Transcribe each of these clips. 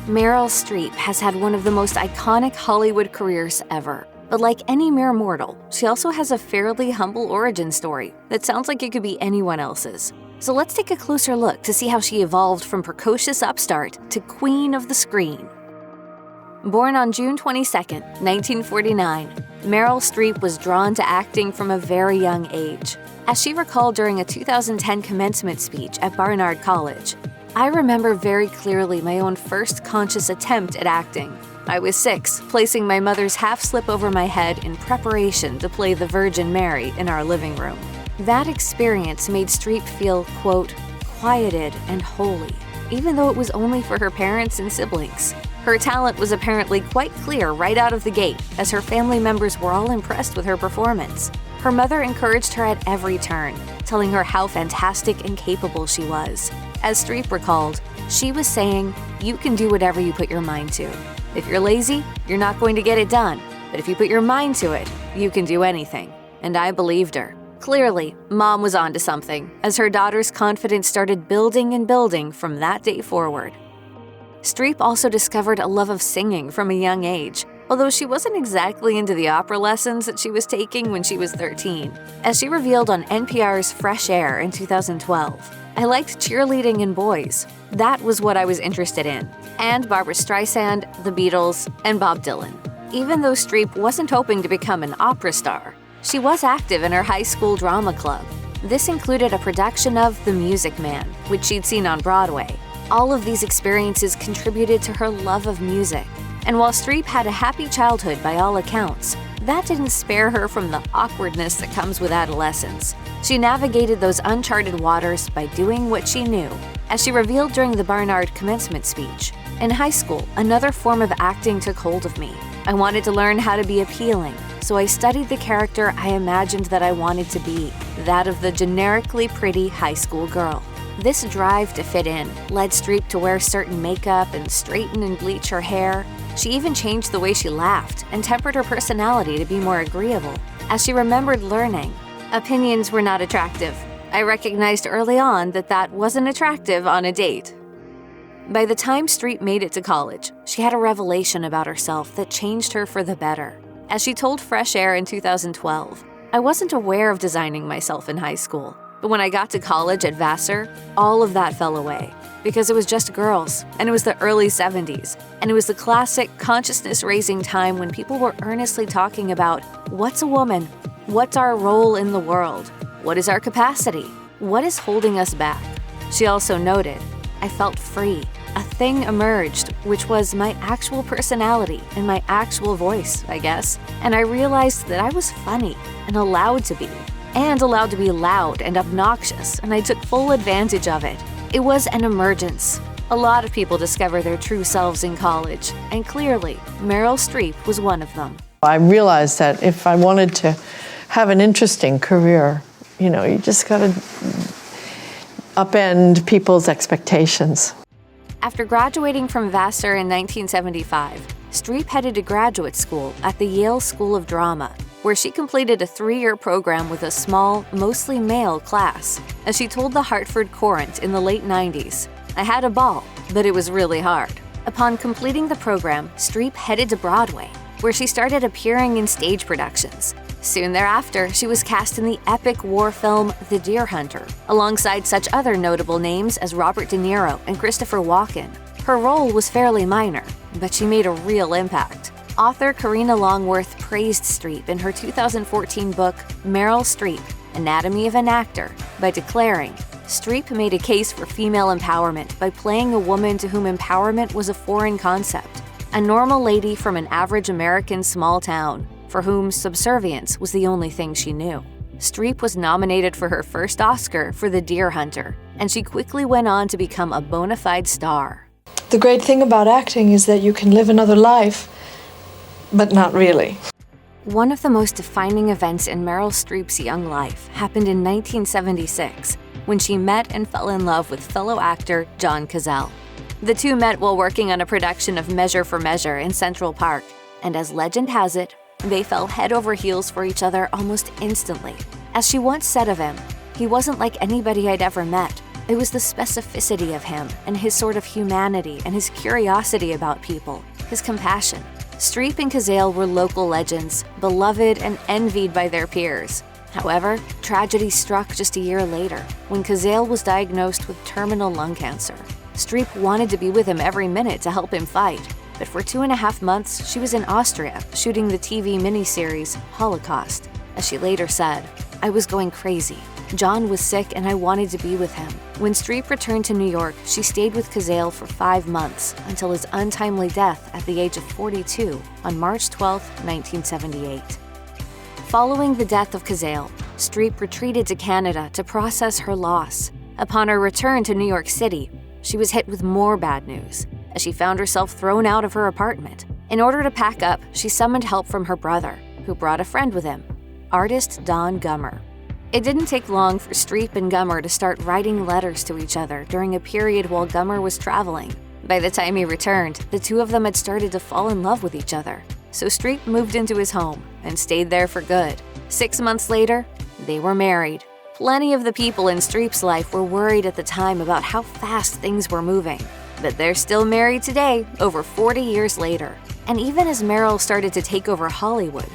Meryl Streep has had one of the most iconic Hollywood careers ever. But like any mere mortal, she also has a fairly humble origin story that sounds like it could be anyone else's. So let's take a closer look to see how she evolved from precocious upstart to queen of the screen. Born on June 22, 1949, Meryl Streep was drawn to acting from a very young age. As she recalled during a 2010 commencement speech at Barnard College, "I remember very clearly my own first conscious attempt at acting. I was 6, placing my mother's half slip over my head in preparation to play the Virgin Mary in our living room." That experience made Streep feel, quote, quieted and holy, even though it was only for her parents and siblings. Her talent was apparently quite clear right out of the gate, as her family members were all impressed with her performance. Her mother encouraged her at every turn, telling her how fantastic and capable she was. As Streep recalled, she was saying, "You can do whatever you put your mind to. If you're lazy, you're not going to get it done. But if you put your mind to it, you can do anything." And I believed her. Clearly, Mom was onto something, as her daughter's confidence started building and building from that day forward. Streep also discovered a love of singing from a young age, although she wasn't exactly into the opera lessons that she was taking when she was 13. As she revealed on NPR's Fresh Air in 2012, "I liked cheerleading and boys. That was what I was interested in. And Barbra Streisand, the Beatles, and Bob Dylan." Even though Streep wasn't hoping to become an opera star, she was active in her high school drama club. This included a production of The Music Man, which she'd seen on Broadway. All of these experiences contributed to her love of music. And while Streep had a happy childhood by all accounts, that didn't spare her from the awkwardness that comes with adolescence. She navigated those uncharted waters by doing what she knew, as she revealed during the Barnard commencement speech. "In high school, another form of acting took hold of me. I wanted to learn how to be appealing, so I studied the character I imagined that I wanted to be, that of the generically pretty high school girl." This drive to fit in led Streep to wear certain makeup and straighten and bleach her hair. She even changed the way she laughed and tempered her personality to be more agreeable. As she remembered learning, "Opinions were not attractive. I recognized early on that that wasn't attractive on a date." By the time Streep made it to college, she had a revelation about herself that changed her for the better. As she told Fresh Air in 2012, "I wasn't aware of designing myself in high school. But when I got to college at Vassar, all of that fell away, because it was just girls, and it was the early 70s, and it was the classic consciousness-raising time when people were earnestly talking about, what's a woman? What's our role in the world? What is our capacity? What is holding us back?" She also noted, "I felt free. A thing emerged, which was my actual personality and my actual voice, I guess, and I realized that I was funny and allowed to be loud and obnoxious, and I took full advantage of it. It was an emergence." A lot of people discover their true selves in college, and clearly, Meryl Streep was one of them. I realized that if I wanted to have an interesting career, you just got to upend people's expectations. After graduating from Vassar in 1975, Streep headed to graduate school at the Yale School of Drama, where she completed a 3-year program with a small, mostly male class. As she told the Hartford Courant in the late 90s, "I had a ball, but it was really hard." Upon completing the program, Streep headed to Broadway, where she started appearing in stage productions. Soon thereafter, she was cast in the epic war film The Deer Hunter, alongside such other notable names as Robert De Niro and Christopher Walken. Her role was fairly minor, but she made a real impact. Author Karina Longworth praised Streep in her 2014 book, Meryl Streep, Anatomy of an Actor, by declaring, "Streep made a case for female empowerment by playing a woman to whom empowerment was a foreign concept, a normal lady from an average American small town, for whom subservience was the only thing she knew." Streep was nominated for her first Oscar for The Deer Hunter, and she quickly went on to become a bona fide star. The great thing about acting is that you can live another life, but not really. One of the most defining events in Meryl Streep's young life happened in 1976, when she met and fell in love with fellow actor John Cazale. The two met while working on a production of Measure for Measure in Central Park, and as legend has it, they fell head over heels for each other almost instantly. As she once said of him, "He wasn't like anybody I'd ever met. It was the specificity of him and his sort of humanity and his curiosity about people, his compassion. Streep and Cazale were local legends, beloved and envied by their peers. However, tragedy struck just a year later when Cazale was diagnosed with terminal lung cancer. Streep wanted to be with him every minute to help him fight, but for 2.5 months she was in Austria shooting the TV miniseries Holocaust. As she later said, "I was going crazy. John was sick and I wanted to be with him." When Streep returned to New York, she stayed with Cazale for 5 months until his untimely death at the age of 42 on March 12, 1978. Following the death of Cazale, Streep retreated to Canada to process her loss. Upon her return to New York City, she was hit with more bad news, as she found herself thrown out of her apartment. In order to pack up, she summoned help from her brother, who brought a friend with him, artist Don Gummer. It didn't take long for Streep and Gummer to start writing letters to each other during a period while Gummer was traveling. By the time he returned, the two of them had started to fall in love with each other. So Streep moved into his home and stayed there for good. 6 months later, they were married. Plenty of the people in Streep's life were worried at the time about how fast things were moving. But they're still married today, over 40 years later. And even as Meryl started to take over Hollywood,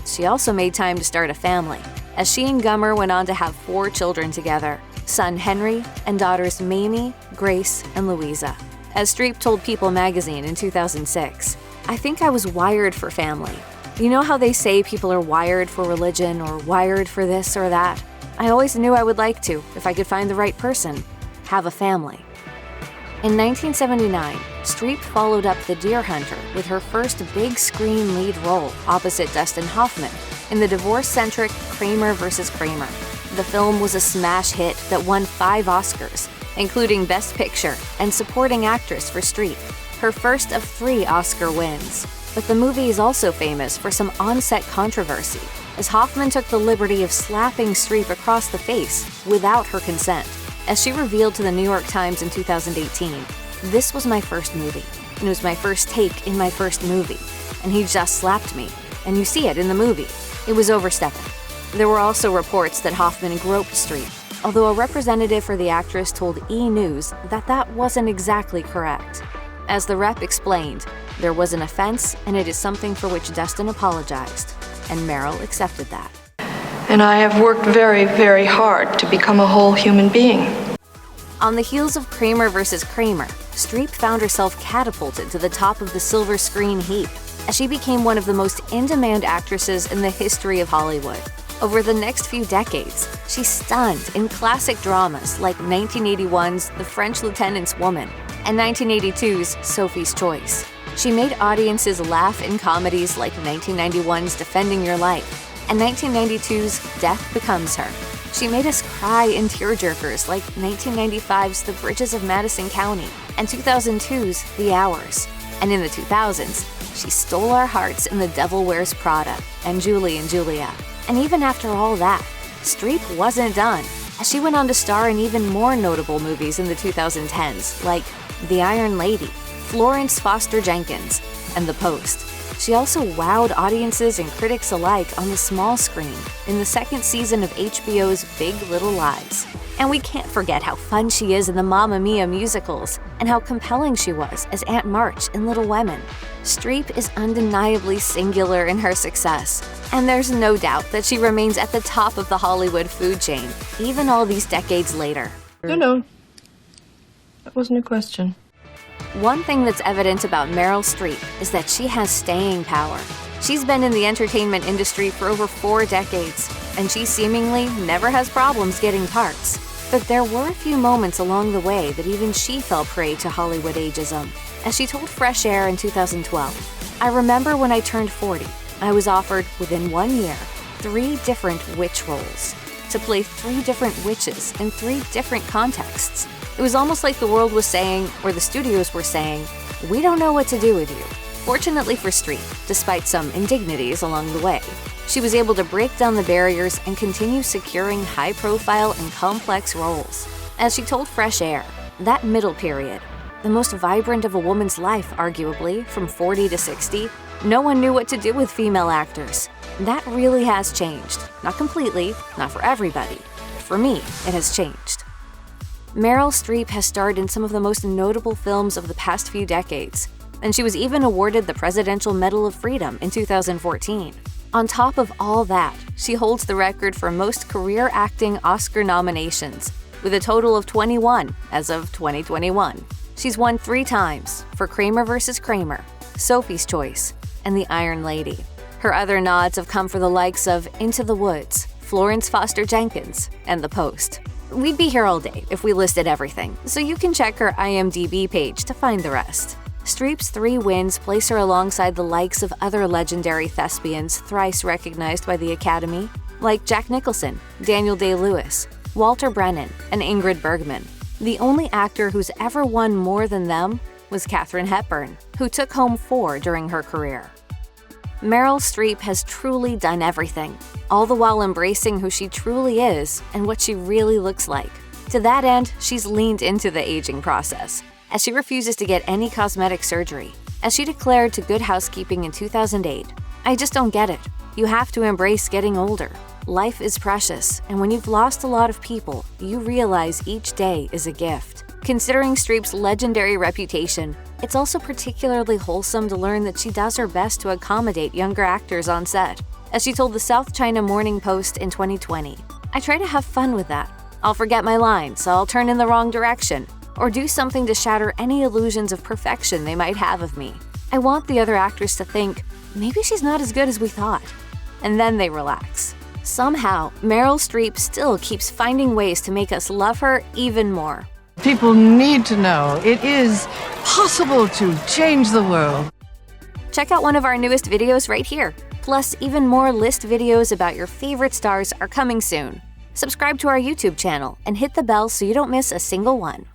she also made time to start a family, as she and Gummer went on to have 4 children together, son Henry and daughters Mamie, Grace, and Louisa. As Streep told People magazine in 2006, "I think I was wired for family. You know how they say people are wired for religion or wired for this or that? I always knew I would like to, if I could find the right person, have a family." In 1979, Streep followed up The Deer Hunter with her first big screen lead role opposite Dustin Hoffman in the divorce-centric Kramer vs. Kramer. The film was a smash hit that won 5 Oscars, including Best Picture and Supporting Actress for Streep, her first of 3 Oscar wins. But the movie is also famous for some on-set controversy, as Hoffman took the liberty of slapping Streep across the face without her consent. As she revealed to the New York Times in 2018, "This was my first movie, and it was my first take in my first movie, and he just slapped me, and you see it in the movie. It was overstepping." There were also reports that Hoffman groped Streep, although a representative for the actress told E! News that that wasn't exactly correct. As the rep explained, there was an offense, and it is something for which Dustin apologized, and Meryl accepted that. And I have worked very, very hard to become a whole human being. On the heels of Kramer vs. Kramer, Streep found herself catapulted to the top of the silver screen heap, as she became one of the most in-demand actresses in the history of Hollywood. Over the next few decades, she stunned in classic dramas like 1981's The French Lieutenant's Woman and 1982's Sophie's Choice. She made audiences laugh in comedies like 1991's Defending Your Life and 1992's Death Becomes Her. She made us cry in tearjerkers like 1995's The Bridges of Madison County and 2002's The Hours. And in the 2000s, she stole our hearts in The Devil Wears Prada and Julie and Julia. And even after all that, Streep wasn't done, as she went on to star in even more notable movies in the 2010s, like The Iron Lady, Florence Foster Jenkins, and The Post. She also wowed audiences and critics alike on the small screen in the second season of HBO's Big Little Lies. And we can't forget how fun she is in the Mamma Mia musicals, and how compelling she was as Aunt March in Little Women. Streep is undeniably singular in her success, and there's no doubt that she remains at the top of the Hollywood food chain, even all these decades later. No. That wasn't a question. One thing that's evident about Meryl Streep is that she has staying power. She's been in the entertainment industry for over 4 decades, and she seemingly never has problems getting parts. But there were a few moments along the way that even she fell prey to Hollywood ageism. As she told Fresh Air in 2012, "I remember when I turned 40, I was offered, within 1 year, 3 different witch roles, to play 3 different witches in 3 different contexts. It was almost like the world was saying, or the studios were saying, we don't know what to do with you." Fortunately for Streep, despite some indignities along the way, she was able to break down the barriers and continue securing high-profile and complex roles. As she told Fresh Air, that middle period, the most vibrant of a woman's life, arguably, from 40 to 60, no one knew what to do with female actors. That really has changed. Not completely, not for everybody. But for me, it has changed. Meryl Streep has starred in some of the most notable films of the past few decades, and she was even awarded the Presidential Medal of Freedom in 2014. On top of all that, she holds the record for most career acting Oscar nominations, with a total of 21 as of 2021. She's won 3 times for Kramer vs. Kramer, Sophie's Choice, and The Iron Lady. Her other nods have come for the likes of Into the Woods, Florence Foster Jenkins, and The Post. We'd be here all day if we listed everything, so you can check her IMDb page to find the rest. Streep's 3 wins place her alongside the likes of other legendary thespians thrice recognized by the Academy, like Jack Nicholson, Daniel Day-Lewis, Walter Brennan, and Ingrid Bergman. The only actor who's ever won more than them was Katharine Hepburn, who took home 4 during her career. Meryl Streep has truly done everything, all the while embracing who she truly is and what she really looks like. To that end, she's leaned into the aging process, as she refuses to get any cosmetic surgery. As she declared to Good Housekeeping in 2008, "I just don't get it. You have to embrace getting older. Life is precious, and when you've lost a lot of people, you realize each day is a gift." Considering Streep's legendary reputation, it's also particularly wholesome to learn that she does her best to accommodate younger actors on set. As she told the South China Morning Post in 2020, "I try to have fun with that. I'll forget my lines, I'll turn in the wrong direction, or do something to shatter any illusions of perfection they might have of me. I want the other actors to think, maybe she's not as good as we thought." And then they relax. Somehow, Meryl Streep still keeps finding ways to make us love her even more. People need to know it is possible to change the world. Check out one of our newest videos right here. Plus, even more list videos about your favorite stars are coming soon. Subscribe to our YouTube channel and hit the bell so you don't miss a single one.